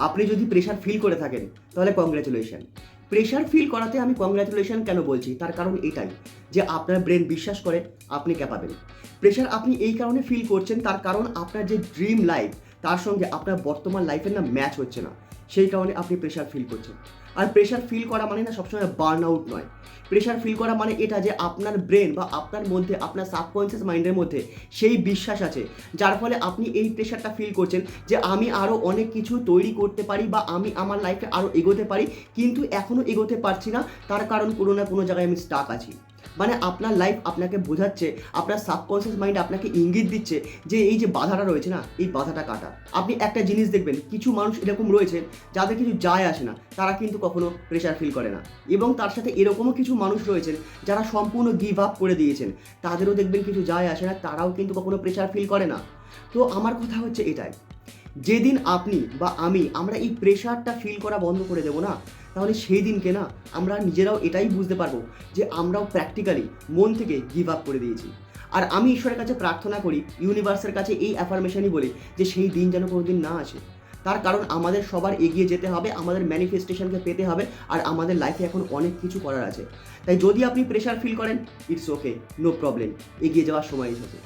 আপনি যদি pressure feel করে থাকেন তাহলে কংগ্র্যাচুলেশন। প্রেশার ফিল করাতে আমি কংগ্র্যাচুলেশন কেন বলছি, তার কারণ এটাই যে আপনার ব্রেন বিশ্বাস করে আপনি ক্যাপাবেল। প্রেশার আপনি এই কারণে ফিল করছেন, তার কারণ আপনার যে ড্রিম লাইফ তার সঙ্গে আপনার বর্তমান লাইফের না ম্যাচ হচ্ছে না, সেই কারণে আপনি প্রেশার ফিল করছেন। আর প্রেশার ফিল করা মানে না সবসময় বার্ন আউট নয়। প্রেশার ফিল করা মানে এটা যে আপনার ব্রেন বা আপনার মধ্যে, আপনার সাবকনসিয়াস মাইন্ডের মধ্যে সেই বিশ্বাস আছে, যার ফলে আপনি এই প্রেশারটা ফিল করছেন যে আমি আরও অনেক কিছু তৈরি করতে পারি বা আমি আমার লাইফে আরও এগোতে পারি, কিন্তু এখনও এগোতে পারছি না, তার কারণ কোনো না কোনো জায়গায় আমি স্টাক আছি। মানে আপনার লাইফ আপনাকে বোঝাচ্ছে, আপনার সাবকনসিয়াস মাইন্ড আপনাকে ইঙ্গিত দিচ্ছে যে এই যে বাধাটা রয়েছে না, এই বাধাটা কাটা। আপনি একটা জিনিস দেখবেন, কিছু মানুষ এরকম রয়েছে যাদের কিছু যায় আসে না, তারা কিন্তু কখনো প্রেশার ফিল করে না। এবং তার সাথে এরকমও কিছু মানুষ রয়েছেন যারা সম্পূর্ণ গিভ আপ করে দিয়েছেন, তাদেরও দেখবেন কিছু যায় আসে না, তারাও কিন্তু কখনো প্রেশার ফিল করে না। তো আমার কথা হচ্ছে এটাই, যেদিন আপনি বা আমরা এই প্রেশারটা ফিল করা বন্ধ করে দেবো না, তাহলে সেই দিনকে না আমরা নিজেরাও এটাই বুঝতে পারবো যে আমরাও প্র্যাকটিক্যালি মন থেকে গিভ আপ করে দিয়েছি। আর আমি ঈশ্বরের কাছে প্রার্থনা করি, ইউনিভার্সের কাছে এই অ্যাফার্মেশনই বলি যে সেই দিন যেন কোনোদিন না আসে। তার কারণ আমাদের সবার এগিয়ে যেতে হবে, আমাদের ম্যানিফেস্টেশনকে পেতে হবে, আর আমাদের লাইফে এখন অনেক কিছু করার আছে। তাই যদি আপনি প্রেশার ফিল করেন, ইটস ওকে, নো প্রবলেম, এগিয়ে যাওয়ার সময় এসেছে।